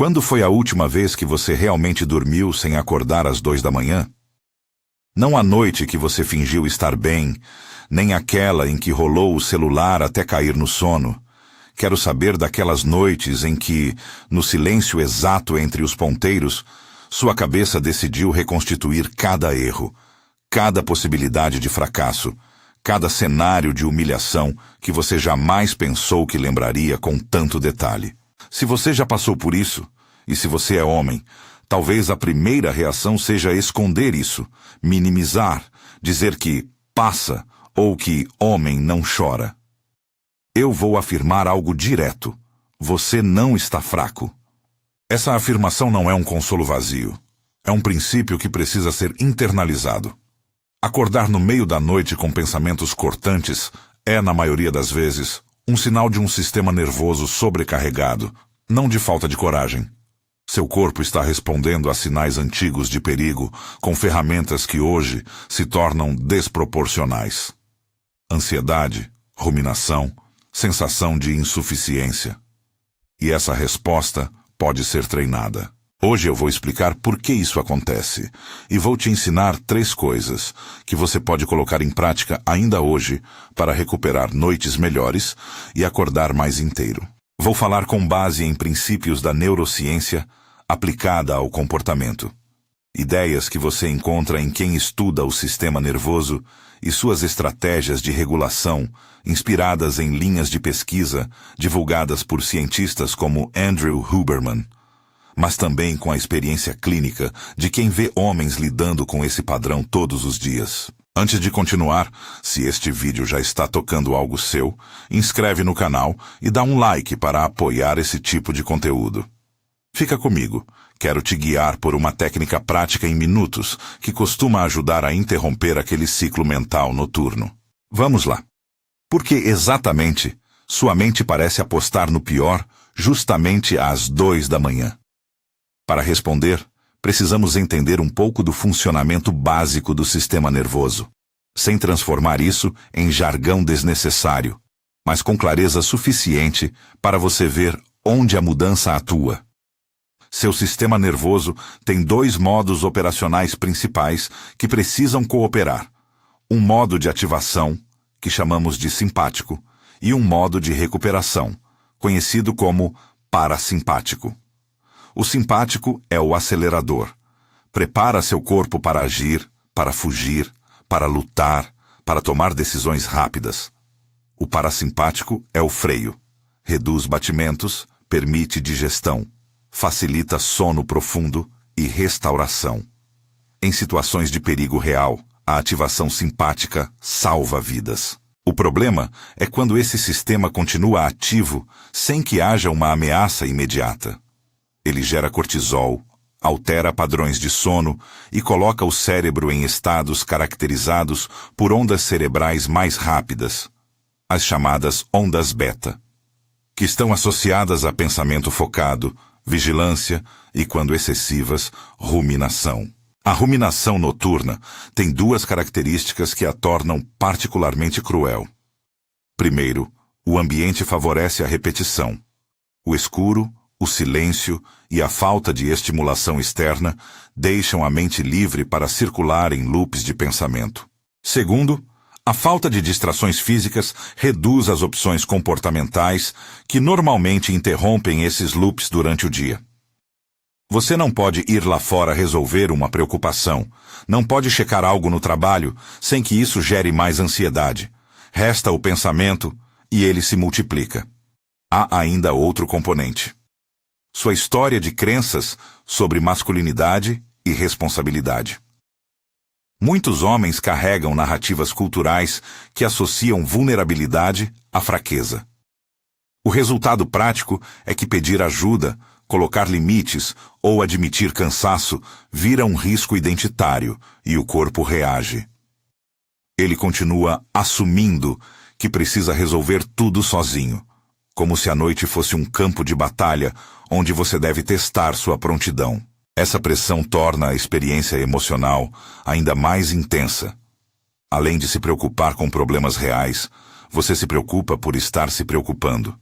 Quando foi a última vez que você realmente dormiu sem acordar às 2 da manhã? Não a noite que você fingiu estar bem, nem aquela em que rolou o celular até cair no sono. Quero saber daquelas noites em que, no silêncio exato entre os ponteiros, sua cabeça decidiu reconstituir cada erro, cada possibilidade de fracasso, cada cenário de humilhação que você jamais pensou que lembraria com tanto detalhe. Se você já passou por isso, e se você é homem, talvez a primeira reação seja esconder isso, minimizar, dizer que passa ou que homem não chora. Eu vou afirmar algo direto. Você não está fraco. Essa afirmação não é um consolo vazio. É um princípio que precisa ser internalizado. Acordar no meio da noite com pensamentos cortantes é, na maioria das vezes, um sinal de um sistema nervoso sobrecarregado, não de falta de coragem. Seu corpo está respondendo a sinais antigos de perigo com ferramentas que hoje se tornam desproporcionais. Ansiedade, ruminação, sensação de insuficiência. E essa resposta pode ser treinada. Hoje eu vou explicar por que isso acontece e vou te ensinar 3 coisas que você pode colocar em prática ainda hoje para recuperar noites melhores e acordar mais inteiro. Vou falar com base em princípios da neurociência aplicada ao comportamento. Ideias que você encontra em quem estuda o sistema nervoso e suas estratégias de regulação, inspiradas em linhas de pesquisa divulgadas por cientistas como Andrew Huberman, mas também com a experiência clínica de quem vê homens lidando com esse padrão todos os dias. Antes de continuar, se este vídeo já está tocando algo seu, inscreve no canal e dá um like para apoiar esse tipo de conteúdo. Fica comigo, quero te guiar por uma técnica prática em minutos que costuma ajudar a interromper aquele ciclo mental noturno. Vamos lá. Por que exatamente sua mente parece apostar no pior justamente às 2 da manhã? Para responder, precisamos entender um pouco do funcionamento básico do sistema nervoso, sem transformar isso em jargão desnecessário, mas com clareza suficiente para você ver onde a mudança atua. Seu sistema nervoso tem 2 modos operacionais principais que precisam cooperar. Um modo de ativação, que chamamos de simpático, e um modo de recuperação, conhecido como parasimpático. O simpático é o acelerador. Prepara seu corpo para agir, para fugir, para lutar, para tomar decisões rápidas. O parasimpático é o freio. Reduz batimentos, permite digestão, facilita sono profundo e restauração. Em situações de perigo real, a ativação simpática salva vidas. O problema é quando esse sistema continua ativo sem que haja uma ameaça imediata. Ele gera cortisol, altera padrões de sono e coloca o cérebro em estados caracterizados por ondas cerebrais mais rápidas, as chamadas ondas beta, que estão associadas a pensamento focado, vigilância e, quando excessivas, ruminação. A ruminação noturna tem 2 características que a tornam particularmente cruel. Primeiro, o ambiente favorece a repetição. O escuro, o silêncio e a falta de estimulação externa deixam a mente livre para circular em loops de pensamento. Segundo, a falta de distrações físicas reduz as opções comportamentais que normalmente interrompem esses loops durante o dia. Você não pode ir lá fora resolver uma preocupação, não pode checar algo no trabalho sem que isso gere mais ansiedade. Resta o pensamento e ele se multiplica. Há ainda outro componente. Sua história de crenças sobre masculinidade e responsabilidade. Muitos homens carregam narrativas culturais que associam vulnerabilidade à fraqueza. O resultado prático é que pedir ajuda, colocar limites ou admitir cansaço vira um risco identitário e o corpo reage. Ele continua assumindo que precisa resolver tudo sozinho, como se a noite fosse um campo de batalha onde você deve testar sua prontidão. Essa pressão torna a experiência emocional ainda mais intensa. Além de se preocupar com problemas reais, você se preocupa por estar se preocupando.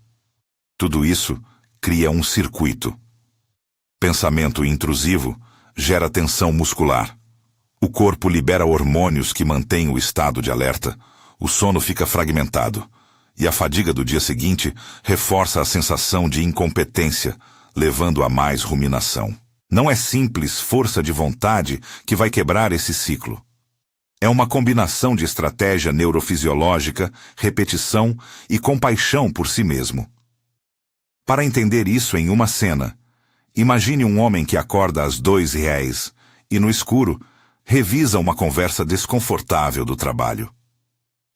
Tudo isso cria um circuito. Pensamento intrusivo gera tensão muscular. O corpo libera hormônios que mantêm o estado de alerta, o sono fica fragmentado, e a fadiga do dia seguinte reforça a sensação de incompetência, levando a mais ruminação. Não é simples força de vontade que vai quebrar esse ciclo. É uma combinação de estratégia neurofisiológica, repetição e compaixão por si mesmo. Para entender isso em uma cena, imagine um homem que acorda às 2h e, no escuro, revisa uma conversa desconfortável do trabalho.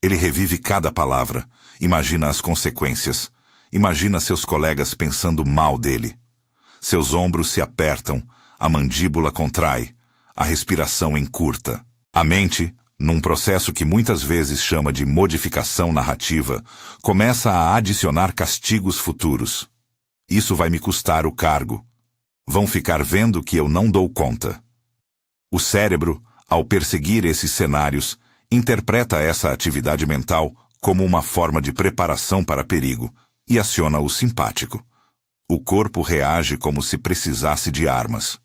Ele revive cada palavra, imagina as consequências, imagina seus colegas pensando mal dele. Seus ombros se apertam, a mandíbula contrai, a respiração encurta. A mente, num processo que muitas vezes chama de modificação narrativa, começa a adicionar castigos futuros. Isso vai me custar o cargo. Vão ficar vendo que eu não dou conta. O cérebro, ao perseguir esses cenários, interpreta essa atividade mental como uma forma de preparação para perigo e aciona o simpático. O corpo reage como se precisasse de armas.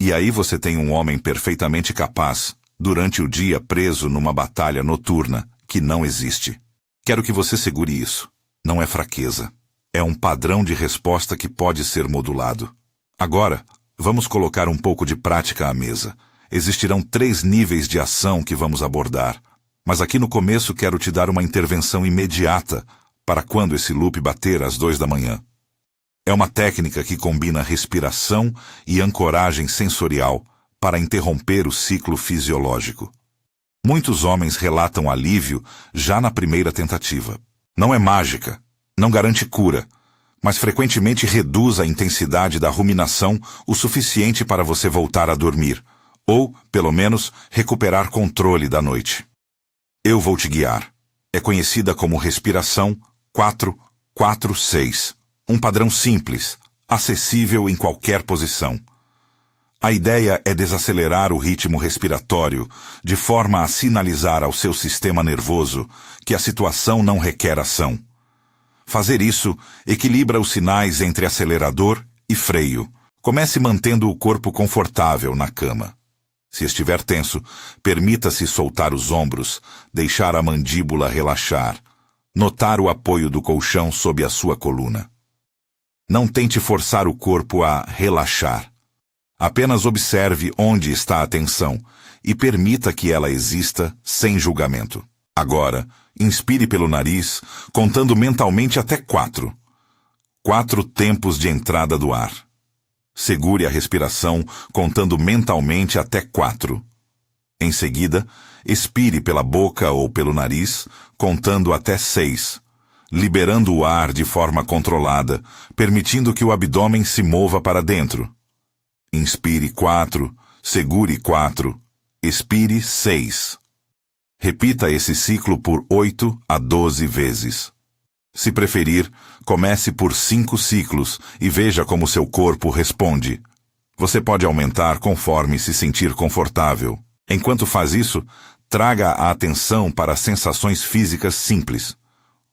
E aí você tem um homem perfeitamente capaz, durante o dia preso numa batalha noturna que não existe. Quero que você segure isso. Não é fraqueza. É um padrão de resposta que pode ser modulado. Agora, vamos colocar um pouco de prática à mesa. Existirão 3 níveis de ação que vamos abordar, mas aqui no começo quero te dar uma intervenção imediata para quando esse loop bater às 2h. É uma técnica que combina respiração e ancoragem sensorial para interromper o ciclo fisiológico. Muitos homens relatam alívio já na primeira tentativa. Não é mágica, não garante cura, mas frequentemente reduz a intensidade da ruminação o suficiente para você voltar a dormir, ou, pelo menos, recuperar controle da noite. Eu vou te guiar. É conhecida como respiração 4-4-6. Um padrão simples, acessível em qualquer posição. A ideia é desacelerar o ritmo respiratório, de forma a sinalizar ao seu sistema nervoso que a situação não requer ação. Fazer isso equilibra os sinais entre acelerador e freio. Comece mantendo o corpo confortável na cama. Se estiver tenso, permita-se soltar os ombros, deixar a mandíbula relaxar, notar o apoio do colchão sob a sua coluna. Não tente forçar o corpo a relaxar. Apenas observe onde está a tensão e permita que ela exista sem julgamento. Agora, inspire pelo nariz, contando mentalmente até 4. 4 tempos de entrada do ar. Segure a respiração, contando mentalmente até 4. Em seguida, expire pela boca ou pelo nariz, contando até 6, liberando o ar de forma controlada, permitindo que o abdômen se mova para dentro. Inspire 4, segure 4, expire 6. Repita esse ciclo por 8 a 12 vezes. Se preferir, comece por 5 ciclos e veja como seu corpo responde. Você pode aumentar conforme se sentir confortável. Enquanto faz isso, traga a atenção para sensações físicas simples.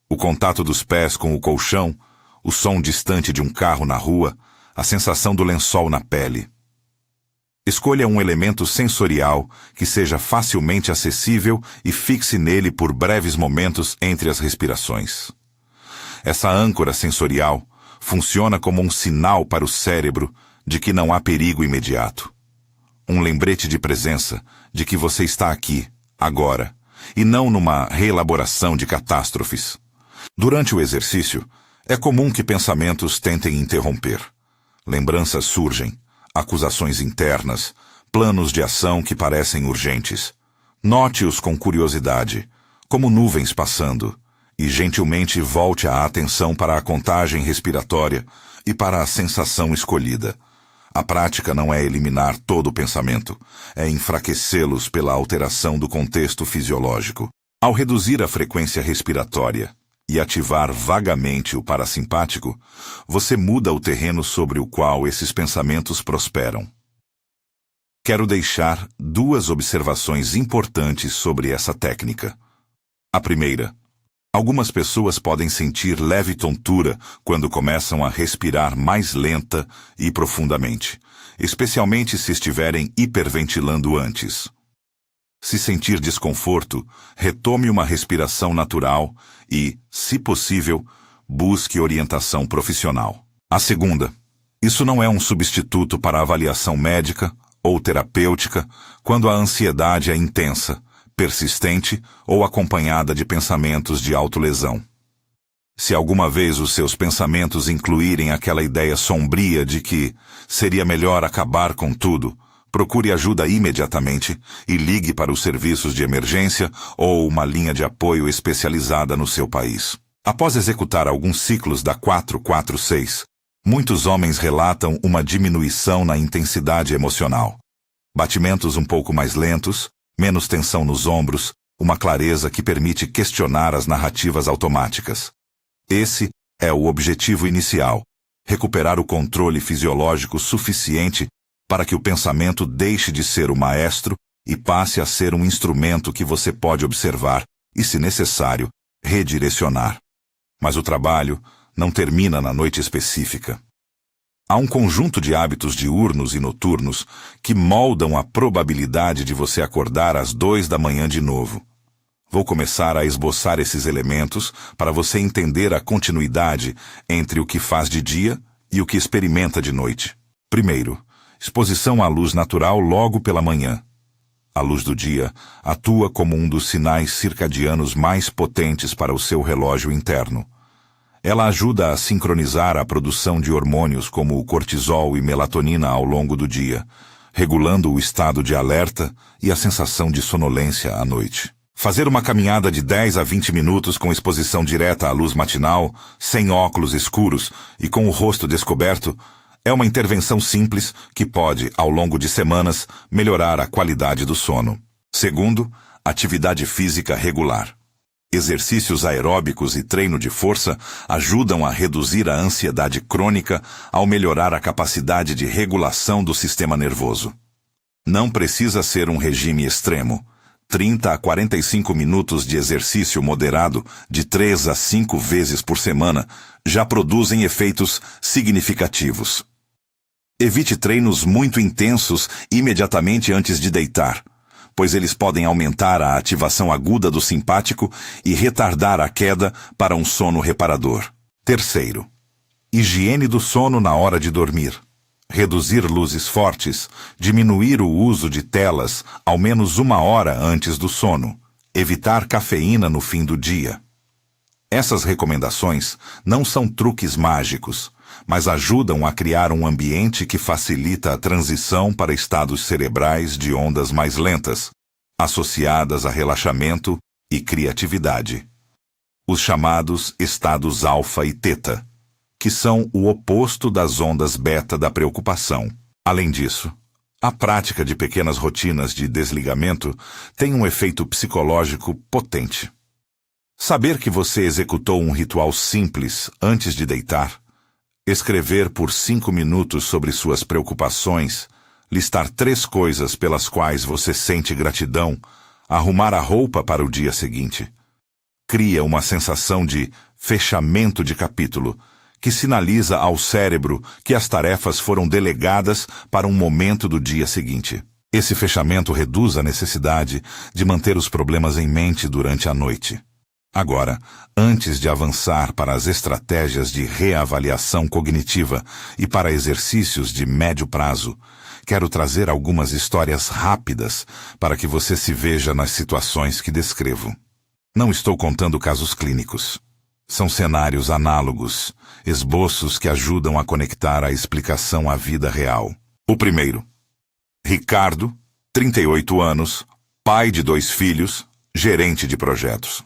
O contato dos pés com o colchão, o som distante de um carro na rua, a sensação do lençol na pele. Escolha um elemento sensorial que seja facilmente acessível e fixe nele por breves momentos entre as respirações. Essa âncora sensorial funciona como um sinal para o cérebro de que não há perigo imediato. Um lembrete de presença, de que você está aqui, agora, e não numa reelaboração de catástrofes. Durante o exercício, é comum que pensamentos tentem interromper. Lembranças surgem, acusações internas, planos de ação que parecem urgentes. Note-os com curiosidade, como nuvens passando, e gentilmente volte a atenção para a contagem respiratória e para a sensação escolhida. A prática não é eliminar todo o pensamento, é enfraquecê-los pela alteração do contexto fisiológico. Ao reduzir a frequência respiratória e ativar vagamente o parasimpático, você muda o terreno sobre o qual esses pensamentos prosperam. Quero deixar 2 observações importantes sobre essa técnica. A primeira: Algumas pessoas podem sentir leve tontura quando começam a respirar mais lenta e profundamente, especialmente se estiverem hiperventilando antes. Se sentir desconforto, retome uma respiração natural e, se possível, busque orientação profissional. A segunda, isso não é um substituto para avaliação médica ou terapêutica quando a ansiedade é intensa, persistente ou acompanhada de pensamentos de autolesão. Se alguma vez os seus pensamentos incluírem aquela ideia sombria de que seria melhor acabar com tudo, procure ajuda imediatamente e ligue para os serviços de emergência ou uma linha de apoio especializada no seu país. Após executar alguns ciclos da 4-4-6, muitos homens relatam uma diminuição na intensidade emocional. Batimentos um pouco mais lentos, menos tensão nos ombros, uma clareza que permite questionar as narrativas automáticas. Esse é o objetivo inicial, recuperar o controle fisiológico suficiente para que o pensamento deixe de ser o maestro e passe a ser um instrumento que você pode observar e, se necessário, redirecionar. Mas o trabalho não termina na noite específica. Há um conjunto de hábitos diurnos e noturnos que moldam a probabilidade de você acordar às 2 da manhã de novo. Vou começar a esboçar esses elementos para você entender a continuidade entre o que faz de dia e o que experimenta de noite. Primeiro, exposição à luz natural logo pela manhã. A luz do dia atua como um dos sinais circadianos mais potentes para o seu relógio interno. Ela ajuda a sincronizar a produção de hormônios como o cortisol e melatonina ao longo do dia, regulando o estado de alerta e a sensação de sonolência à noite. Fazer uma caminhada de 10 a 20 minutos com exposição direta à luz matinal, sem óculos escuros e com o rosto descoberto, é uma intervenção simples que pode, ao longo de semanas, melhorar a qualidade do sono. Segundo, atividade física regular. Exercícios aeróbicos e treino de força ajudam a reduzir a ansiedade crônica ao melhorar a capacidade de regulação do sistema nervoso. Não precisa ser um regime extremo. 30 a 45 minutos de exercício moderado de 3 a 5 vezes por semana já produzem efeitos significativos. Evite treinos muito intensos imediatamente antes de deitar, pois eles podem aumentar a ativação aguda do simpático e retardar a queda para um sono reparador. Terceiro, higiene do sono na hora de dormir. Reduzir luzes fortes, diminuir o uso de telas ao menos 1 hora antes do sono, evitar cafeína no fim do dia. Essas recomendações não são truques mágicos, mas ajudam a criar um ambiente que facilita a transição para estados cerebrais de ondas mais lentas, associadas a relaxamento e criatividade. Os chamados estados alfa e teta, que são o oposto das ondas beta da preocupação. Além disso, a prática de pequenas rotinas de desligamento tem um efeito psicológico potente. Saber que você executou um ritual simples antes de deitar, escrever por 5 minutos sobre suas preocupações, listar 3 coisas pelas quais você sente gratidão, arrumar a roupa para o dia seguinte, cria uma sensação de fechamento de capítulo, que sinaliza ao cérebro que as tarefas foram delegadas para um momento do dia seguinte. Esse fechamento reduz a necessidade de manter os problemas em mente durante a noite. Agora, antes de avançar para as estratégias de reavaliação cognitiva e para exercícios de médio prazo, quero trazer algumas histórias rápidas para que você se veja nas situações que descrevo. Não estou contando casos clínicos. São cenários análogos, esboços que ajudam a conectar a explicação à vida real. O primeiro. Ricardo, 38 anos, pai de 2 filhos, gerente de projetos.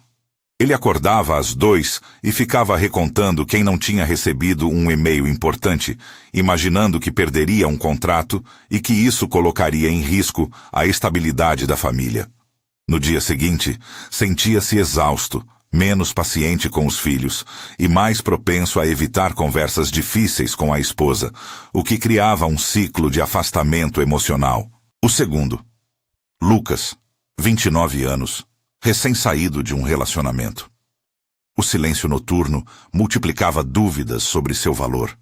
Ele acordava às 2 e ficava recontando quem não tinha recebido um e-mail importante, imaginando que perderia um contrato e que isso colocaria em risco a estabilidade da família. No dia seguinte, sentia-se exausto, menos paciente com os filhos e mais propenso a evitar conversas difíceis com a esposa, o que criava um ciclo de afastamento emocional. O segundo. Lucas, 29 anos, recém-saído de um relacionamento. O silêncio noturno multiplicava dúvidas sobre seu valor.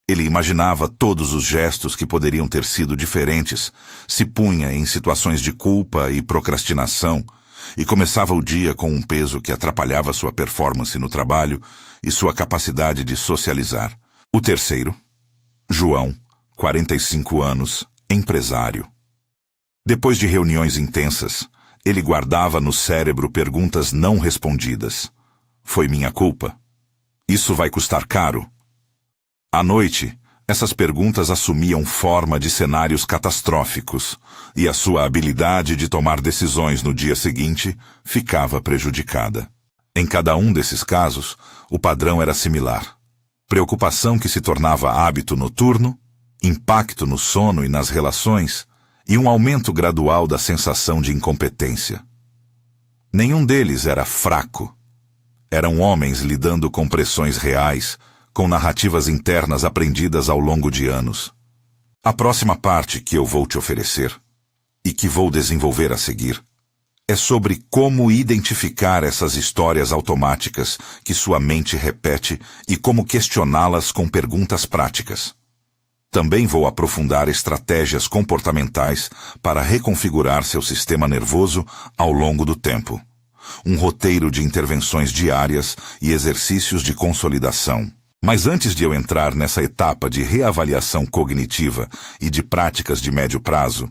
Ele imaginava todos os gestos que poderiam ter sido diferentes, se punha em situações de culpa e procrastinação, e começava o dia com um peso que atrapalhava sua performance no trabalho e sua capacidade de socializar. O terceiro, João, 45 anos, empresário. Depois de reuniões intensas, ele guardava no cérebro perguntas não respondidas. Foi minha culpa? Isso vai custar caro? À noite, essas perguntas assumiam forma de cenários catastróficos, e a sua habilidade de tomar decisões no dia seguinte ficava prejudicada. Em cada um desses casos, o padrão era similar. Preocupação que se tornava hábito noturno, impacto no sono e nas relações, e um aumento gradual da sensação de incompetência. Nenhum deles era fraco. Eram homens lidando com pressões reais, com narrativas internas aprendidas ao longo de anos. A próxima parte que eu vou te oferecer, e que vou desenvolver a seguir, é sobre como identificar essas histórias automáticas que sua mente repete e como questioná-las com perguntas práticas. Também vou aprofundar estratégias comportamentais para reconfigurar seu sistema nervoso ao longo do tempo. Um roteiro de intervenções diárias e exercícios de consolidação. Mas antes de eu entrar nessa etapa de reavaliação cognitiva e de práticas de médio prazo,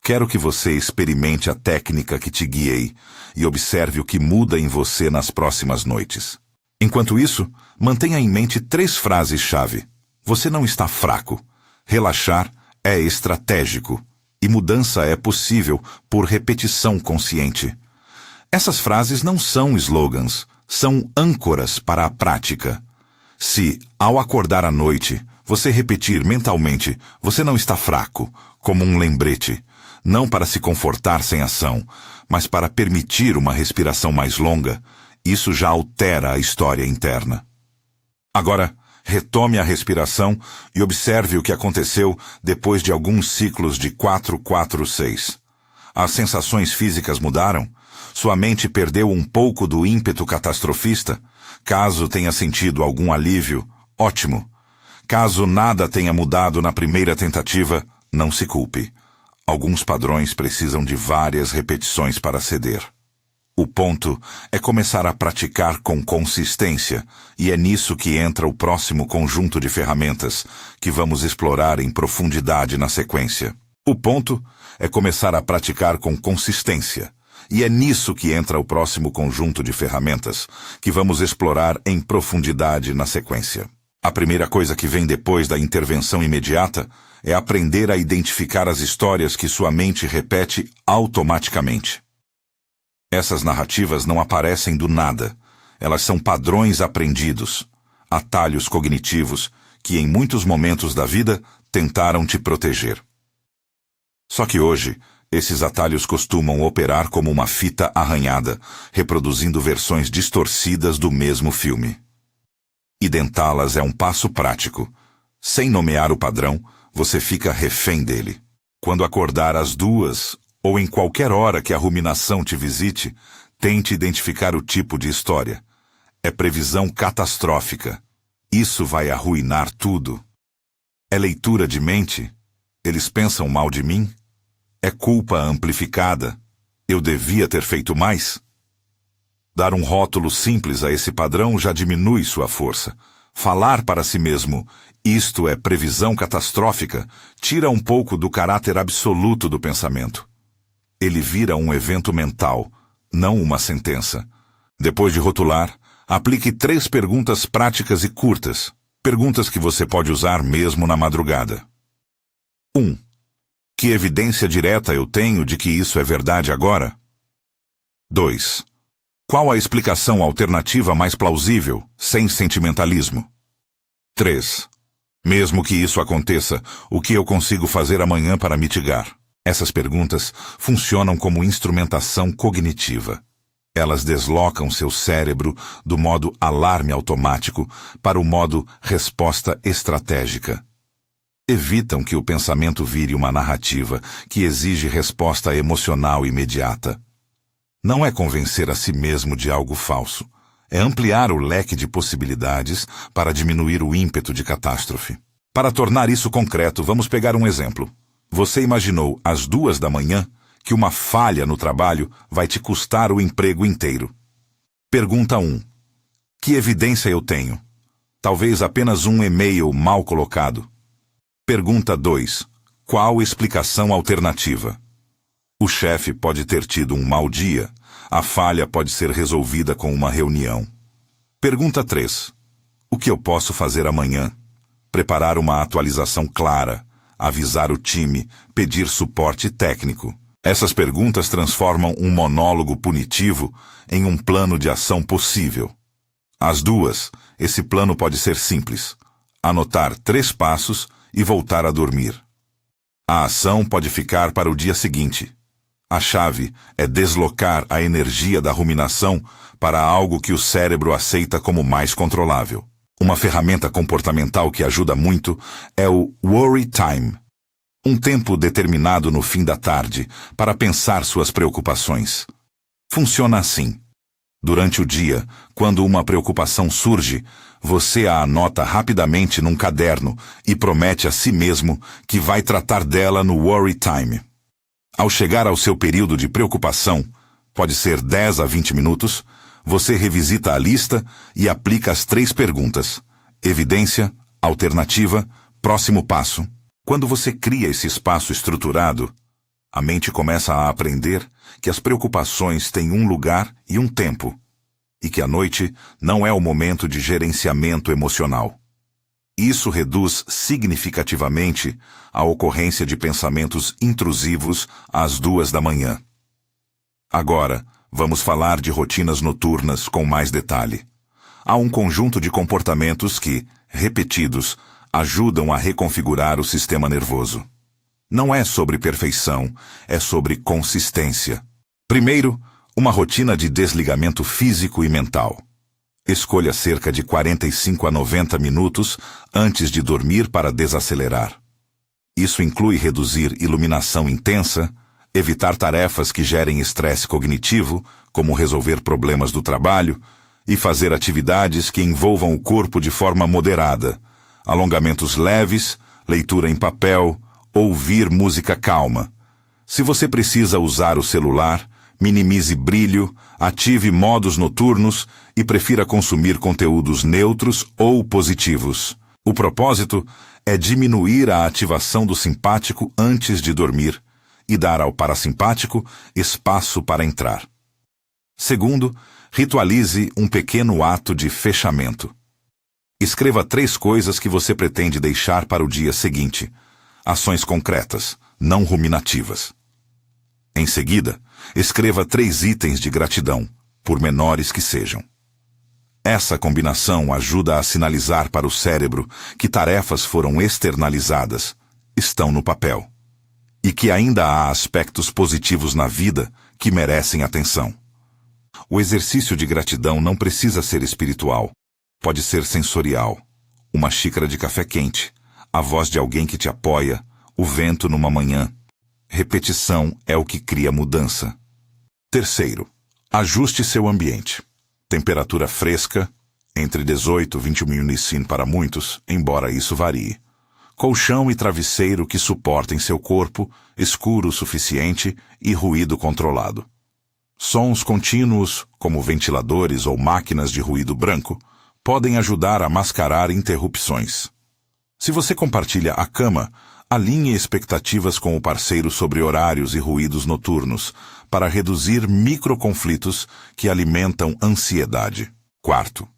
quero que você experimente a técnica que te guiei e observe o que muda em você nas próximas noites. Enquanto isso, mantenha em mente 3 frases-chave. Você não está fraco. Relaxar é estratégico. E mudança é possível por repetição consciente. Essas frases não são slogans, são âncoras para a prática. Se, ao acordar à noite, você repetir mentalmente, você não está fraco, como um lembrete, não para se confortar sem ação, mas para permitir uma respiração mais longa, isso já altera a história interna. Agora, retome a respiração e observe o que aconteceu depois de alguns ciclos de 4-4-6. As sensações físicas mudaram? Sua mente perdeu um pouco do ímpeto catastrofista? Caso tenha sentido algum alívio, ótimo. Caso nada tenha mudado na primeira tentativa, não se culpe. Alguns padrões precisam de várias repetições para ceder. O ponto é começar a praticar com consistência, e é nisso que entra o próximo conjunto de ferramentas que vamos explorar em profundidade na sequência. O ponto é começar a praticar com consistência. E é nisso que entra o próximo conjunto de ferramentas, que vamos explorar em profundidade na sequência. A primeira coisa que vem depois da intervenção imediata é aprender a identificar as histórias que sua mente repete automaticamente. Essas narrativas não aparecem do nada. Elas são padrões aprendidos, atalhos cognitivos que em muitos momentos da vida tentaram te proteger. Só que hoje, esses atalhos costumam operar como uma fita arranhada, reproduzindo versões distorcidas do mesmo filme. Identá-las é um passo prático. Sem nomear o padrão, você fica refém dele. Quando acordar às 2, ou em qualquer hora que a ruminação te visite, tente identificar o tipo de história. É previsão catastrófica. Isso vai arruinar tudo. É leitura de mente? Eles pensam mal de mim? É culpa amplificada? Eu devia ter feito mais? Dar um rótulo simples a esse padrão já diminui sua força. Falar para si mesmo, isto é previsão catastrófica, tira um pouco do caráter absoluto do pensamento. Ele vira um evento mental, não uma sentença. Depois de rotular, aplique 3 perguntas práticas e curtas. Perguntas que você pode usar mesmo na madrugada. 1. Que evidência direta eu tenho de que isso é verdade agora? 2. Qual a explicação alternativa mais plausível, sem sentimentalismo? 3. Mesmo que isso aconteça, o que eu consigo fazer amanhã para mitigar? Essas perguntas funcionam como instrumentação cognitiva. Elas deslocam seu cérebro do modo alarme automático para o modo resposta estratégica. Evitam que o pensamento vire uma narrativa que exige resposta emocional imediata. Não é convencer a si mesmo de algo falso. É ampliar o leque de possibilidades para diminuir o ímpeto de catástrofe. Para tornar isso concreto, vamos pegar um exemplo. Você imaginou às 2 da manhã que uma falha no trabalho vai te custar o emprego inteiro. Pergunta 1. Que evidência eu tenho? Talvez apenas um e-mail mal colocado. Pergunta 2. Qual explicação alternativa? O chefe pode ter tido um mau dia. A falha pode ser resolvida com uma reunião. Pergunta 3. O que eu posso fazer amanhã? Preparar uma atualização clara, avisar o time, pedir suporte técnico. Essas perguntas transformam um monólogo punitivo em um plano de ação possível. As duas, esse plano pode ser simples. Anotar 3 passos e voltar a dormir. A ação pode ficar para o dia seguinte. A chave é deslocar a energia da ruminação para algo que o cérebro aceita como mais controlável. Uma ferramenta comportamental que ajuda muito é o Worry Time. Um tempo determinado no fim da tarde para pensar suas preocupações. Funciona assim. Durante o dia, quando uma preocupação surge, você a anota rapidamente num caderno e promete a si mesmo que vai tratar dela no Worry Time. Ao chegar ao seu período de preocupação, pode ser 10 a 20 minutos, você revisita a lista e aplica as 3 perguntas. Evidência, alternativa, próximo passo. Quando você cria esse espaço estruturado, a mente começa a aprender que as preocupações têm um lugar e um tempo, e que a noite não é o momento de gerenciamento emocional. Isso reduz significativamente a ocorrência de pensamentos intrusivos às 2 da manhã. Agora, vamos falar de rotinas noturnas com mais detalhe. Há um conjunto de comportamentos que, repetidos, ajudam a reconfigurar o sistema nervoso. Não é sobre perfeição, é sobre consistência. Primeiro, uma rotina de desligamento físico e mental. Escolha cerca de 45 a 90 minutos antes de dormir para desacelerar. Isso inclui reduzir iluminação intensa, evitar tarefas que gerem estresse cognitivo, como resolver problemas do trabalho, e fazer atividades que envolvam o corpo de forma moderada, alongamentos leves, leitura em papel, ouvir música calma. Se você precisa usar o celular, minimize brilho, ative modos noturnos e prefira consumir conteúdos neutros ou positivos. O propósito é diminuir a ativação do simpático antes de dormir e dar ao parasimpático espaço para entrar. Segundo, ritualize um pequeno ato de fechamento. Escreva 3 coisas que você pretende deixar para o dia seguinte. Ações concretas, não ruminativas. Em seguida, escreva 3 itens de gratidão, por menores que sejam. Essa combinação ajuda a sinalizar para o cérebro que tarefas foram externalizadas, estão no papel, e que ainda há aspectos positivos na vida que merecem atenção. O exercício de gratidão não precisa ser espiritual, pode ser sensorial. Uma xícara de café quente, a voz de alguém que te apoia, o vento numa manhã. Repetição é o que cria mudança. Terceiro, ajuste seu ambiente. Temperatura fresca, entre 18 e 21 Nissin para muitos, embora isso varie. Colchão e travesseiro que suportem seu corpo, escuro o suficiente e ruído controlado. Sons contínuos, como ventiladores ou máquinas de ruído branco, podem ajudar a mascarar interrupções. Se você compartilha a cama, alinhe expectativas com o parceiro sobre horários e ruídos noturnos, para reduzir microconflitos que alimentam ansiedade. Quarto,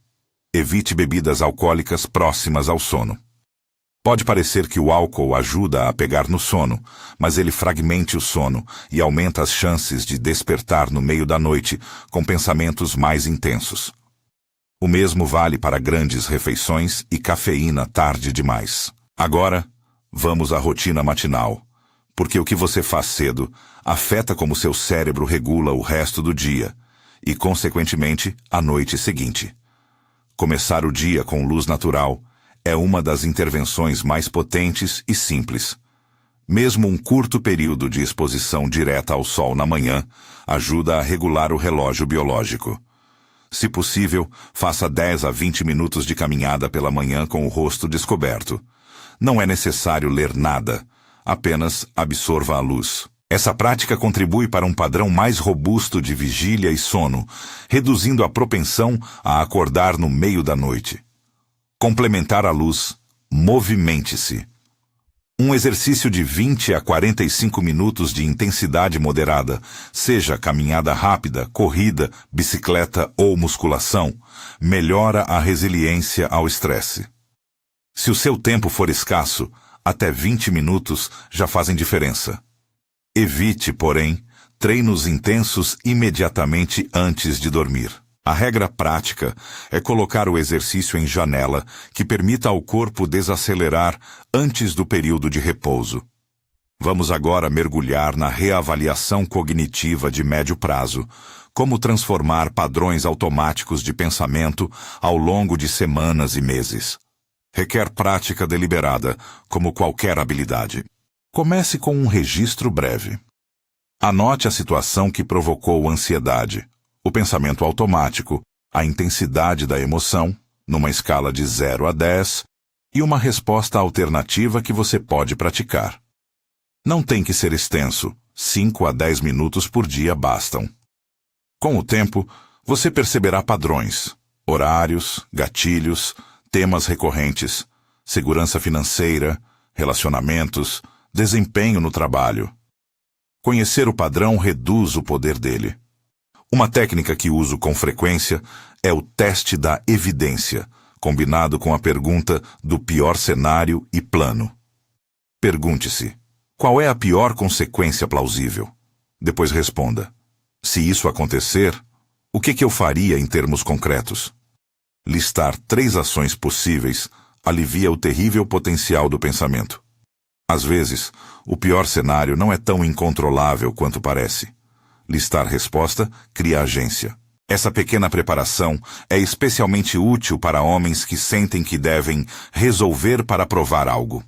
evite bebidas alcoólicas próximas ao sono. Pode parecer que o álcool ajuda a pegar no sono, mas ele fragmente o sono e aumenta as chances de despertar no meio da noite com pensamentos mais intensos. O mesmo vale para grandes refeições e cafeína tarde demais. Agora, vamos à rotina matinal, porque o que você faz cedo afeta como seu cérebro regula o resto do dia e, consequentemente, a noite seguinte. Começar o dia com luz natural é uma das intervenções mais potentes e simples. Mesmo um curto período de exposição direta ao sol na manhã ajuda a regular o relógio biológico. Se possível, faça 10 a 20 minutos de caminhada pela manhã com o rosto descoberto. Não é necessário ler nada, apenas absorva a luz. Essa prática contribui para um padrão mais robusto de vigília e sono, reduzindo a propensão a acordar no meio da noite. Complementar a luz, movimente-se. Um exercício de 20 a 45 minutos de intensidade moderada, seja caminhada rápida, corrida, bicicleta ou musculação, melhora a resiliência ao estresse. Se o seu tempo for escasso, até 20 minutos já fazem diferença. Evite, porém, treinos intensos imediatamente antes de dormir. A regra prática é colocar o exercício em janela que permita ao corpo desacelerar antes do período de repouso. Vamos agora mergulhar na reavaliação cognitiva de médio prazo, como transformar padrões automáticos de pensamento ao longo de semanas e meses. Requer prática deliberada, como qualquer habilidade. Comece com um registro breve. Anote a situação que provocou ansiedade, o pensamento automático, a intensidade da emoção, numa escala de 0 a 10, e uma resposta alternativa que você pode praticar. Não tem que ser extenso, 5 a 10 minutos por dia bastam. Com o tempo, você perceberá padrões, horários, gatilhos, temas recorrentes, segurança financeira, relacionamentos, desempenho no trabalho. Conhecer o padrão reduz o poder dele. Uma técnica que uso com frequência é o teste da evidência, combinado com a pergunta do pior cenário e plano. Pergunte-se, qual é a pior consequência plausível? Depois responda, se isso acontecer, o que eu faria em termos concretos? Listar 3 ações possíveis alivia o terrível potencial do pensamento. Às vezes, o pior cenário não é tão incontrolável quanto parece. Listar resposta cria agência. Essa pequena preparação é especialmente útil para homens que sentem que devem resolver para provar algo.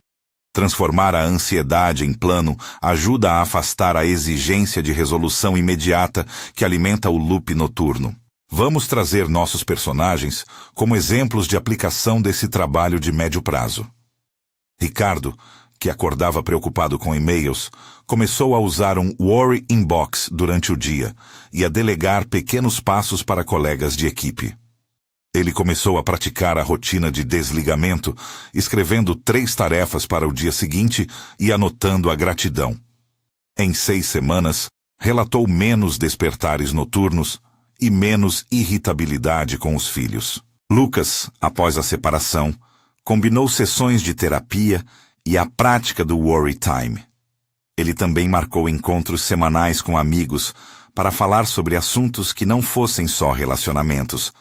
Transformar a ansiedade em plano ajuda a afastar a exigência de resolução imediata que alimenta o loop noturno. Vamos trazer nossos personagens como exemplos de aplicação desse trabalho de médio prazo. Ricardo, que acordava preocupado com e-mails, começou a usar um Worry Inbox durante o dia e a delegar pequenos passos para colegas de equipe. Ele começou a praticar a rotina de desligamento, escrevendo 3 tarefas para o dia seguinte e anotando a gratidão. Em 6 semanas, relatou menos despertares noturnos e menos irritabilidade com os filhos. Lucas, após a separação, combinou sessões de terapia e a prática do Worry Time. Ele também marcou encontros semanais com amigos para falar sobre assuntos que não fossem só relacionamentos,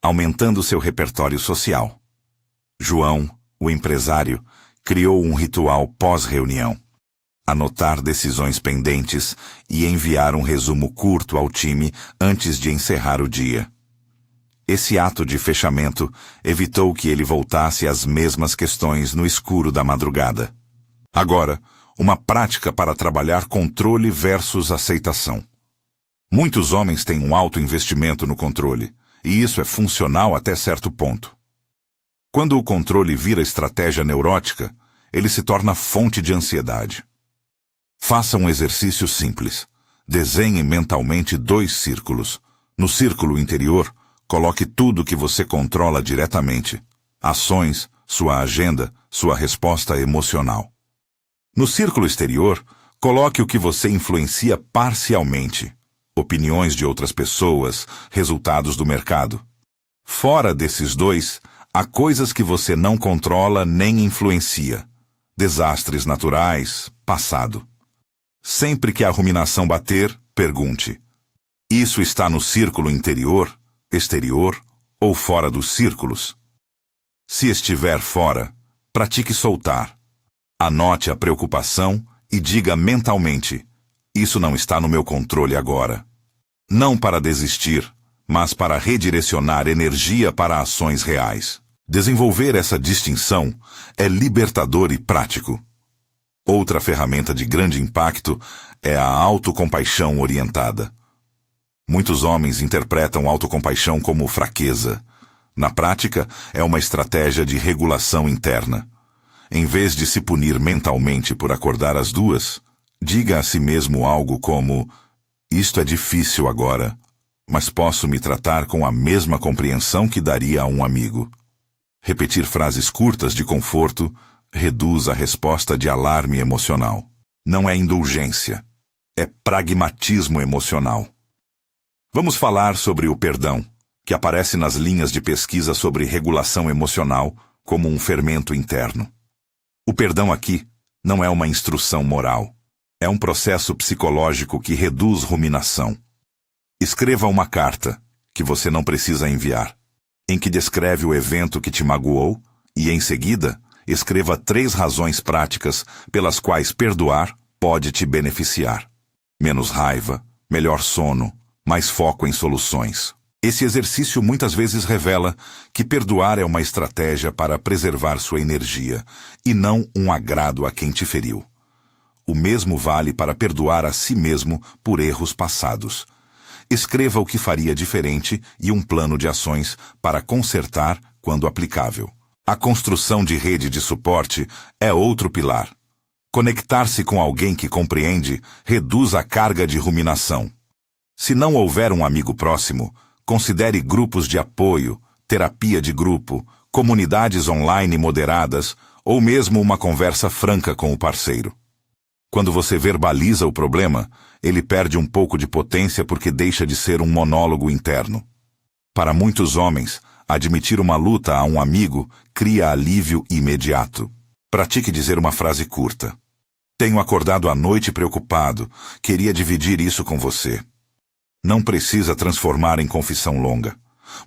aumentando seu repertório social. João, o empresário, criou um ritual pós-reunião. Anotar decisões pendentes e enviar um resumo curto ao time antes de encerrar o dia. Esse ato de fechamento evitou que ele voltasse às mesmas questões no escuro da madrugada. Agora, uma prática para trabalhar controle versus aceitação. Muitos homens têm um alto investimento no controle, e isso é funcional até certo ponto. Quando o controle vira estratégia neurótica, ele se torna fonte de ansiedade. Faça um exercício simples. Desenhe mentalmente 2 círculos. No círculo interior, coloque tudo que você controla diretamente. Ações, sua agenda, sua resposta emocional. No círculo exterior, coloque o que você influencia parcialmente. Opiniões de outras pessoas, resultados do mercado. Fora desses 2, há coisas que você não controla nem influencia. Desastres naturais, passado. Sempre que a ruminação bater, pergunte: isso está no círculo interior, exterior ou fora dos círculos? Se estiver fora, pratique soltar. Anote a preocupação e diga mentalmente: isso não está no meu controle agora. Não para desistir, mas para redirecionar energia para ações reais. Desenvolver essa distinção é libertador e prático. Outra ferramenta de grande impacto é a autocompaixão orientada. Muitos homens interpretam autocompaixão como fraqueza. Na prática, é uma estratégia de regulação interna. Em vez de se punir mentalmente por acordar às 2, diga a si mesmo algo como: isto é difícil agora, mas posso me tratar com a mesma compreensão que daria a um amigo. Repetir frases curtas de conforto reduz a resposta de alarme emocional. Não é indulgência, é pragmatismo emocional. Vamos falar sobre o perdão, que aparece nas linhas de pesquisa sobre regulação emocional como um fermento interno. O perdão aqui não é uma instrução moral. É um processo psicológico que reduz ruminação. Escreva uma carta, que você não precisa enviar, em que descreve o evento que te magoou e, em seguida, escreva 3 razões práticas pelas quais perdoar pode te beneficiar. Menos raiva, melhor sono, mais foco em soluções. Esse exercício muitas vezes revela que perdoar é uma estratégia para preservar sua energia e não um agrado a quem te feriu. O mesmo vale para perdoar a si mesmo por erros passados. Escreva o que faria diferente e um plano de ações para consertar quando aplicável. A construção de rede de suporte é outro pilar. Conectar-se com alguém que compreende reduz a carga de ruminação. Se não houver um amigo próximo, considere grupos de apoio, terapia de grupo, comunidades online moderadas ou mesmo uma conversa franca com o parceiro. Quando você verbaliza o problema, ele perde um pouco de potência porque deixa de ser um monólogo interno. Para muitos homens, admitir uma luta a um amigo cria alívio imediato. Pratique dizer uma frase curta. Tenho acordado à noite preocupado, queria dividir isso com você. Não precisa transformar em confissão longa.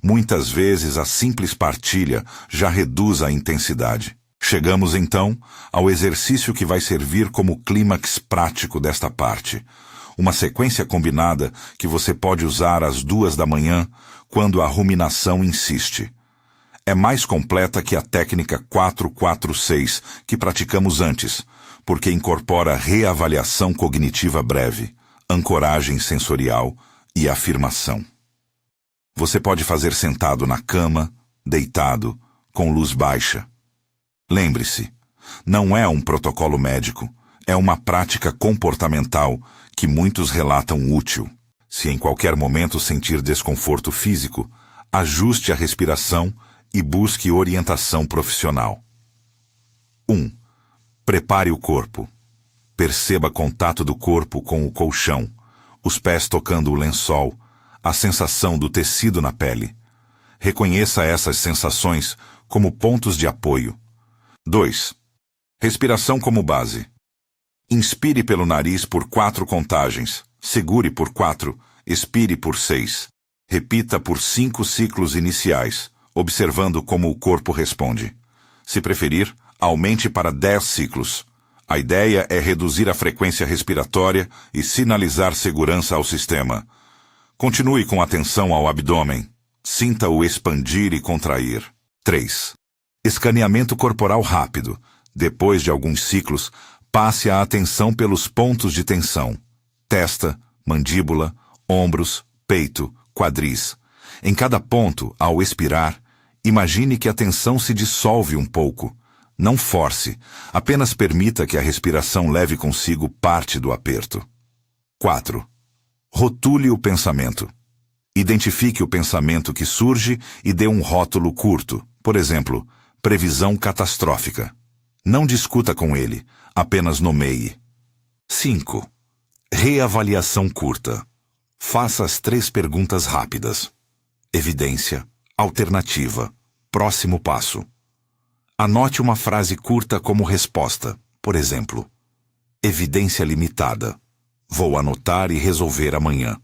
Muitas vezes a simples partilha já reduz a intensidade. Chegamos, então, ao exercício que vai servir como clímax prático desta parte. Uma sequência combinada que você pode usar às 2 da manhã, quando a ruminação insiste. É mais completa que a técnica 4-4-6 que praticamos antes, porque incorpora reavaliação cognitiva breve, ancoragem sensorial e afirmação. Você pode fazer sentado na cama, deitado, com luz baixa. Lembre-se, não é um protocolo médico, é uma prática comportamental que muitos relatam útil. Se em qualquer momento sentir desconforto físico, ajuste a respiração e busque orientação profissional. 1. Prepare o corpo. Perceba contato do corpo com o colchão, os pés tocando o lençol, a sensação do tecido na pele. Reconheça essas sensações como pontos de apoio. 2. Respiração como base. Inspire pelo nariz por 4 contagens, segure por 4, expire por 6. Repita por 5 ciclos iniciais, observando como o corpo responde. Se preferir, aumente para 10 ciclos. A ideia é reduzir a frequência respiratória e sinalizar segurança ao sistema. Continue com atenção ao abdômen. Sinta-o expandir e contrair. 3. Escaneamento corporal rápido. Depois de alguns ciclos, passe a atenção pelos pontos de tensão. Testa, mandíbula, ombros, peito, quadris. Em cada ponto, ao expirar, imagine que a tensão se dissolve um pouco. Não force, apenas permita que a respiração leve consigo parte do aperto. 4. Rotule o pensamento. Identifique o pensamento que surge e dê um rótulo curto, por exemplo, previsão catastrófica. Não discuta com ele, apenas nomeie. 5. Reavaliação curta. Faça as 3 perguntas rápidas. Evidência, alternativa, próximo passo. Anote uma frase curta como resposta, por exemplo, evidência limitada. Vou anotar e resolver amanhã.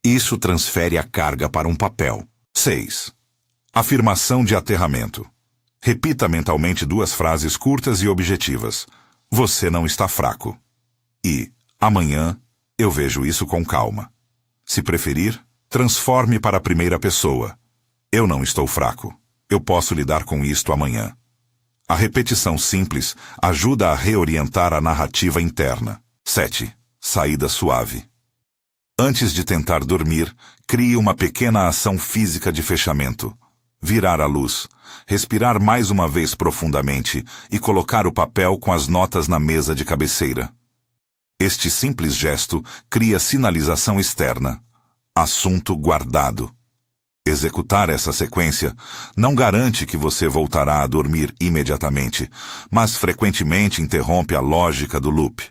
Isso transfere a carga para um papel. 6. Afirmação de aterramento. Repita mentalmente 2 frases curtas e objetivas. Você não está fraco. E, amanhã, eu vejo isso com calma. Se preferir, transforme para a primeira pessoa. Eu não estou fraco. Eu posso lidar com isto amanhã. A repetição simples ajuda a reorientar a narrativa interna. 7. Saída suave. Antes de tentar dormir, crie uma pequena ação física de fechamento. Virar a luz, respirar mais uma vez profundamente e colocar o papel com as notas na mesa de cabeceira. Este simples gesto cria sinalização externa. Assunto guardado. Executar essa sequência não garante que você voltará a dormir imediatamente, mas frequentemente interrompe a lógica do loop.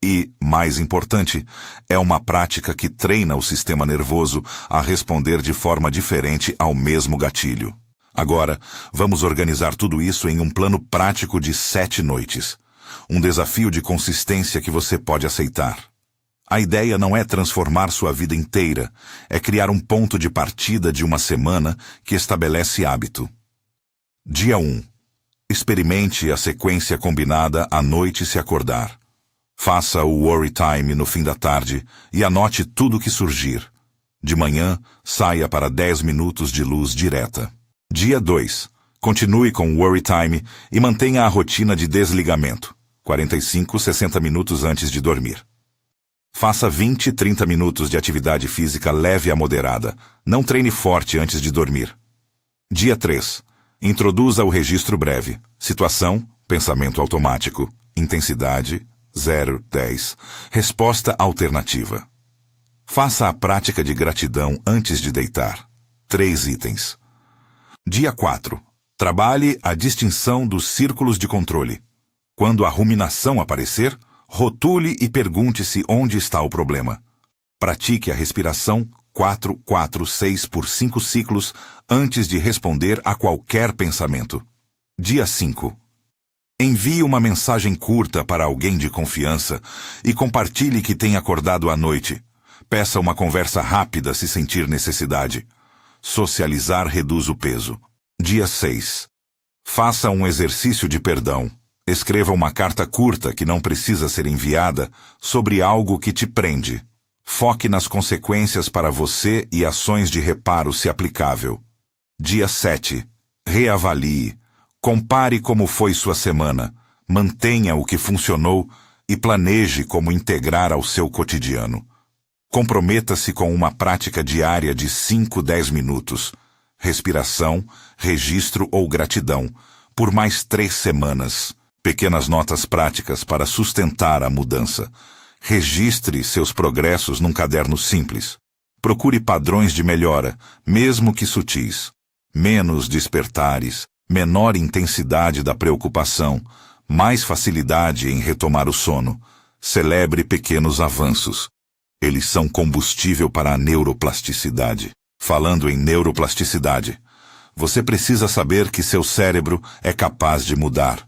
E, mais importante, é uma prática que treina o sistema nervoso a responder de forma diferente ao mesmo gatilho. Agora, vamos organizar tudo isso em um plano prático de 7 noites. Um desafio de consistência que você pode aceitar. A ideia não é transformar sua vida inteira, é criar um ponto de partida de uma semana que estabelece hábito. Dia 1. Experimente a sequência combinada à noite se acordar. Faça o Worry Time no fim da tarde e anote tudo que surgir. De manhã, saia para 10 minutos de luz direta. Dia 2. Continue com o Worry Time e mantenha a rotina de desligamento, 45-60 minutos antes de dormir. Faça 20-30 minutos de atividade física leve a moderada. Não treine forte antes de dormir. Dia 3. Introduza o registro breve. Situação, pensamento automático. Intensidade, 0-10. Resposta alternativa. Faça a prática de gratidão antes de deitar. 3 itens. Dia 4. Trabalhe a distinção dos círculos de controle. Quando a ruminação aparecer, rotule e pergunte-se onde está o problema. Pratique a respiração 4-4-6 por 5 ciclos antes de responder a qualquer pensamento. Dia 5. Envie uma mensagem curta para alguém de confiança e compartilhe que tem acordado à noite. Peça uma conversa rápida se sentir necessidade. Socializar reduz o peso. Dia 6. Faça um exercício de perdão. Escreva uma carta curta que não precisa ser enviada sobre algo que te prende. Foque nas consequências para você e ações de reparo se aplicável. Dia 7. Reavalie. Compare como foi sua semana, mantenha o que funcionou e planeje como integrar ao seu cotidiano. Comprometa-se com uma prática diária de 5-10 minutos, respiração, registro ou gratidão, por mais 3 semanas. Pequenas notas práticas para sustentar a mudança. Registre seus progressos num caderno simples. Procure padrões de melhora, mesmo que sutis. Menos despertares, menor intensidade da preocupação, mais facilidade em retomar o sono. Celebre pequenos avanços. Eles são combustível para a neuroplasticidade. Falando em neuroplasticidade, você precisa saber que seu cérebro é capaz de mudar.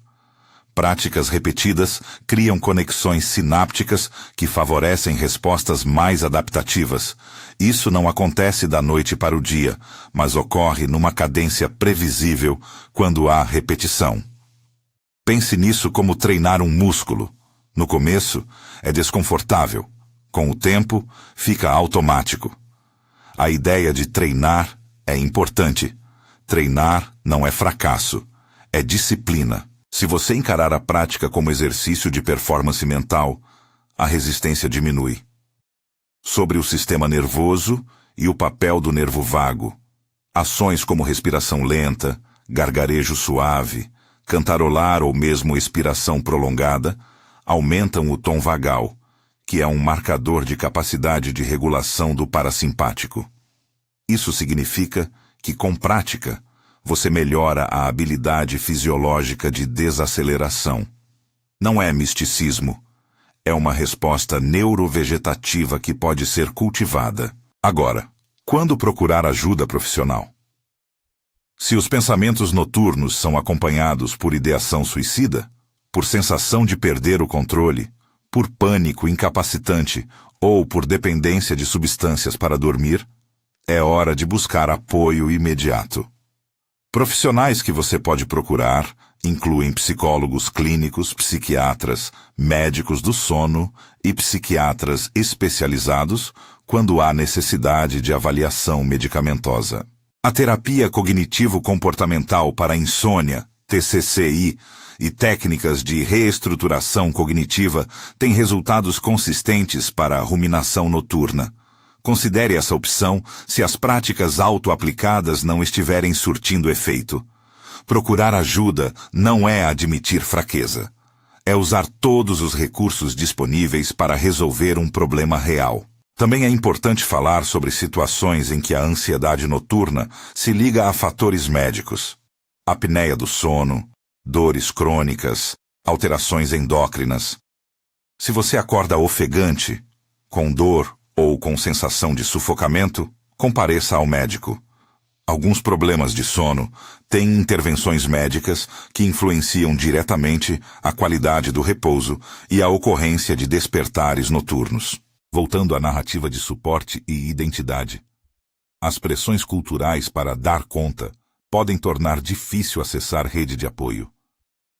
Práticas repetidas criam conexões sinápticas que favorecem respostas mais adaptativas. Isso não acontece da noite para o dia, mas ocorre numa cadência previsível quando há repetição. Pense nisso como treinar um músculo. No começo, é desconfortável. Com o tempo, fica automático. A ideia de treinar é importante. Treinar não é fracasso, é disciplina. Se você encarar a prática como exercício de performance mental, a resistência diminui. Sobre o sistema nervoso e o papel do nervo vago. Ações como respiração lenta, gargarejo suave, cantarolar ou mesmo expiração prolongada aumentam o tom vagal, que é um marcador de capacidade de regulação do parasimpático. Isso significa que, com prática, você melhora a habilidade fisiológica de desaceleração. Não é misticismo. É uma resposta neurovegetativa que pode ser cultivada. Agora, quando procurar ajuda profissional? Se os pensamentos noturnos são acompanhados por ideação suicida, por sensação de perder o controle, por pânico incapacitante ou por dependência de substâncias para dormir, é hora de buscar apoio imediato. Profissionais que você pode procurar incluem psicólogos clínicos, psiquiatras, médicos do sono e psiquiatras especializados quando há necessidade de avaliação medicamentosa. A terapia cognitivo-comportamental para insônia, TCCI, e técnicas de reestruturação cognitiva têm resultados consistentes para a ruminação noturna. Considere essa opção se as práticas auto-aplicadas não estiverem surtindo efeito. Procurar ajuda não é admitir fraqueza. É usar todos os recursos disponíveis para resolver um problema real. Também é importante falar sobre situações em que a ansiedade noturna se liga a fatores médicos. Apneia do sono, dores crônicas, alterações endócrinas. Se você acorda ofegante, com dor ou com sensação de sufocamento, compareça ao médico. Alguns problemas de sono têm intervenções médicas que influenciam diretamente a qualidade do repouso e a ocorrência de despertares noturnos. Voltando à narrativa de suporte e identidade. As pressões culturais para dar conta podem tornar difícil acessar rede de apoio.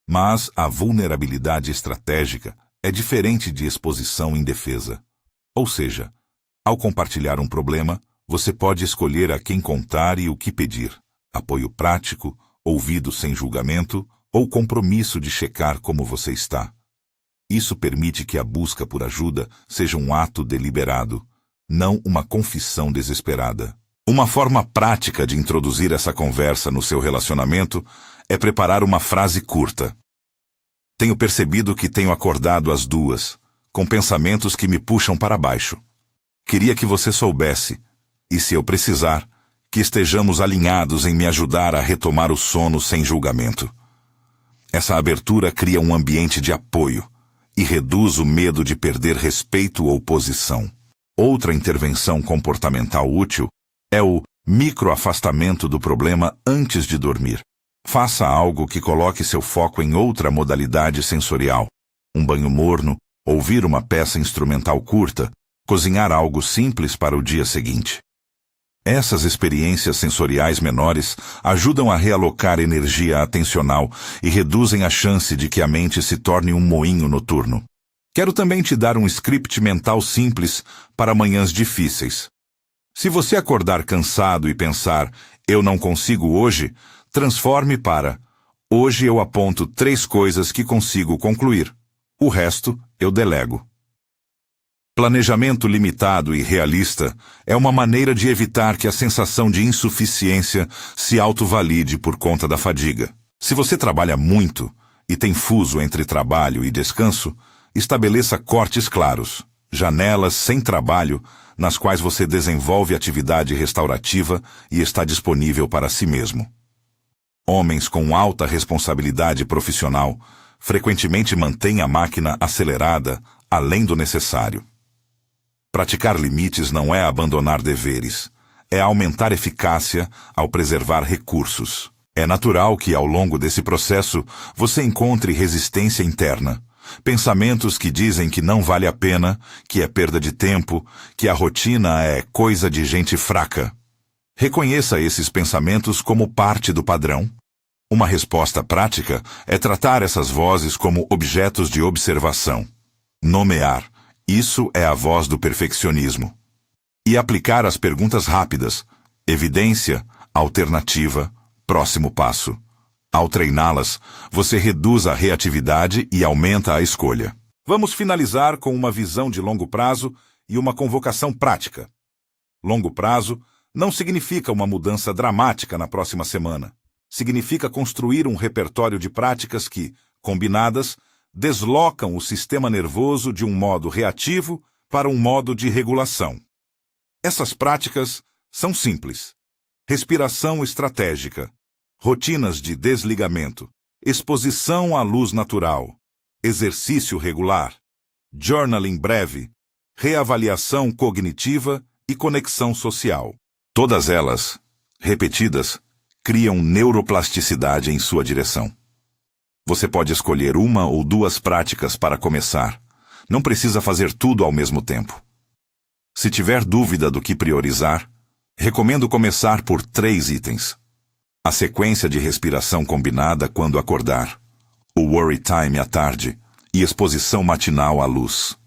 Mas a vulnerabilidade estratégica é diferente de exposição indefesa. Ou seja, ao compartilhar um problema, você pode escolher a quem contar e o que pedir. Apoio prático, ouvido sem julgamento ou compromisso de checar como você está. Isso permite que a busca por ajuda seja um ato deliberado, não uma confissão desesperada. Uma forma prática de introduzir essa conversa no seu relacionamento é preparar uma frase curta. Tenho percebido que tenho acordado às 2, com pensamentos que me puxam para baixo. Queria que você soubesse, e se eu precisar, que estejamos alinhados em me ajudar a retomar o sono sem julgamento. Essa abertura cria um ambiente de apoio e reduz o medo de perder respeito ou posição. Outra intervenção comportamental útil é o microafastamento do problema antes de dormir. Faça algo que coloque seu foco em outra modalidade sensorial. Um banho morno, ouvir uma peça instrumental curta, cozinhar algo simples para o dia seguinte. Essas experiências sensoriais menores ajudam a realocar energia atencional e reduzem a chance de que a mente se torne um moinho noturno. Quero também te dar um script mental simples para manhãs difíceis. Se você acordar cansado e pensar, eu não consigo hoje, transforme para, hoje eu aponto 3 coisas que consigo concluir. O resto eu delego. Planejamento limitado e realista é uma maneira de evitar que a sensação de insuficiência se autovalide por conta da fadiga. Se você trabalha muito e tem fuso entre trabalho e descanso, estabeleça cortes claros, janelas sem trabalho, nas quais você desenvolve atividade restaurativa e está disponível para si mesmo. Homens com alta responsabilidade profissional frequentemente mantêm a máquina acelerada além do necessário. Praticar limites não é abandonar deveres, é aumentar eficácia ao preservar recursos. É natural que, ao longo desse processo, você encontre resistência interna, pensamentos que dizem que não vale a pena, que é perda de tempo, que a rotina é coisa de gente fraca. Reconheça esses pensamentos como parte do padrão. Uma resposta prática é tratar essas vozes como objetos de observação. Nomear. Isso é a voz do perfeccionismo. E aplicar as perguntas rápidas. Evidência, alternativa, próximo passo. Ao treiná-las, você reduz a reatividade e aumenta a escolha. Vamos finalizar com uma visão de longo prazo e uma convocação prática. Longo prazo não significa uma mudança dramática na próxima semana. Significa construir um repertório de práticas que, combinadas, deslocam o sistema nervoso de um modo reativo para um modo de regulação. Essas práticas são simples. Respiração estratégica, rotinas de desligamento, exposição à luz natural, exercício regular, journaling breve, reavaliação cognitiva e conexão social. Todas elas, repetidas, criam neuroplasticidade em sua direção. Você pode escolher 1 ou 2 práticas para começar. Não precisa fazer tudo ao mesmo tempo. Se tiver dúvida do que priorizar, recomendo começar por 3 itens. A sequência de respiração combinada quando acordar, o worry time à tarde e exposição matinal à luz.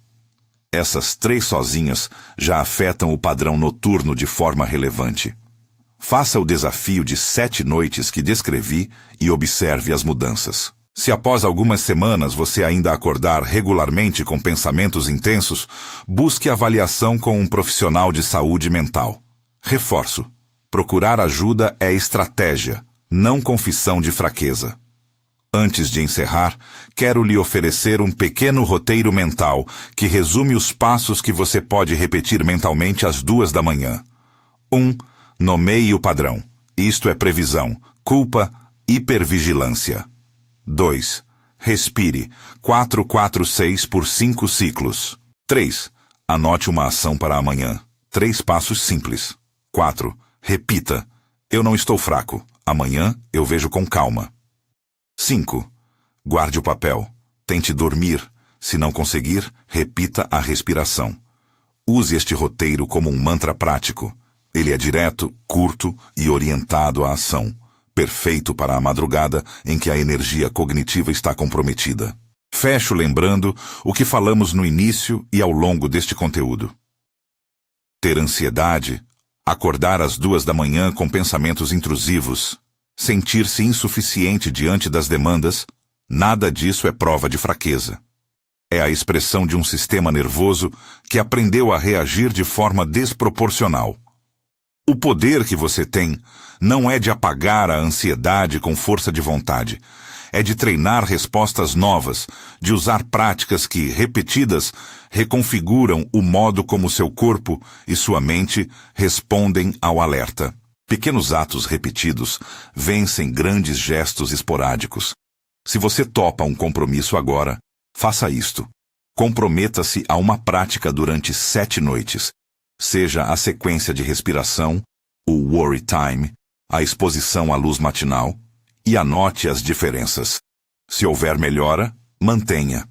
Essas 3 sozinhas já afetam o padrão noturno de forma relevante. Faça o desafio de 7 noites que descrevi e observe as mudanças. Se após algumas semanas você ainda acordar regularmente com pensamentos intensos, busque avaliação com um profissional de saúde mental. Reforço: procurar ajuda é estratégia, não confissão de fraqueza. Antes de encerrar, quero lhe oferecer um pequeno roteiro mental que resume os passos que você pode repetir mentalmente às 2 da manhã. 1. Nomeie o padrão. Isto é previsão, culpa, hipervigilância. 2. Respire 4-4-6 por 5 ciclos. 3. Anote uma ação para amanhã. 3 passos simples. 4. Repita: eu não estou fraco. Amanhã eu vejo com calma. 5. Guarde o papel. Tente dormir. Se não conseguir, repita a respiração. Use este roteiro como um mantra prático. Ele é direto, curto e orientado à ação. Perfeito para a madrugada em que a energia cognitiva está comprometida. Fecho lembrando o que falamos no início e ao longo deste conteúdo. Ter ansiedade, acordar às 2 da manhã com pensamentos intrusivos, sentir-se insuficiente diante das demandas, nada disso é prova de fraqueza. É a expressão de um sistema nervoso que aprendeu a reagir de forma desproporcional. O poder que você tem não é de apagar a ansiedade com força de vontade. É de treinar respostas novas, de usar práticas que, repetidas, reconfiguram o modo como seu corpo e sua mente respondem ao alerta. Pequenos atos repetidos vencem grandes gestos esporádicos. Se você topa um compromisso agora, faça isto. Comprometa-se a uma prática durante 7 noites. Seja a sequência de respiração, o worry time, a exposição à luz matinal, e anote as diferenças. Se houver melhora, mantenha.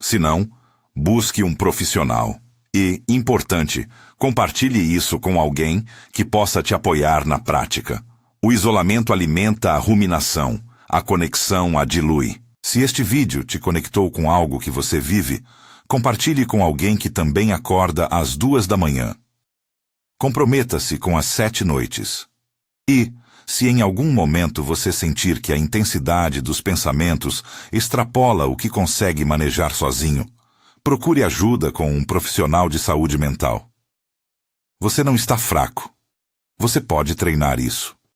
Se não, busque um profissional. E, importante, compartilhe isso com alguém que possa te apoiar na prática. O isolamento alimenta a ruminação, a conexão a dilui. Se este vídeo te conectou com algo que você vive, compartilhe com alguém que também acorda às 2 da manhã. Comprometa-se com as 7 noites. E, se em algum momento você sentir que a intensidade dos pensamentos extrapola o que consegue manejar sozinho, procure ajuda com um profissional de saúde mental. Você não está fraco. Você pode treinar isso.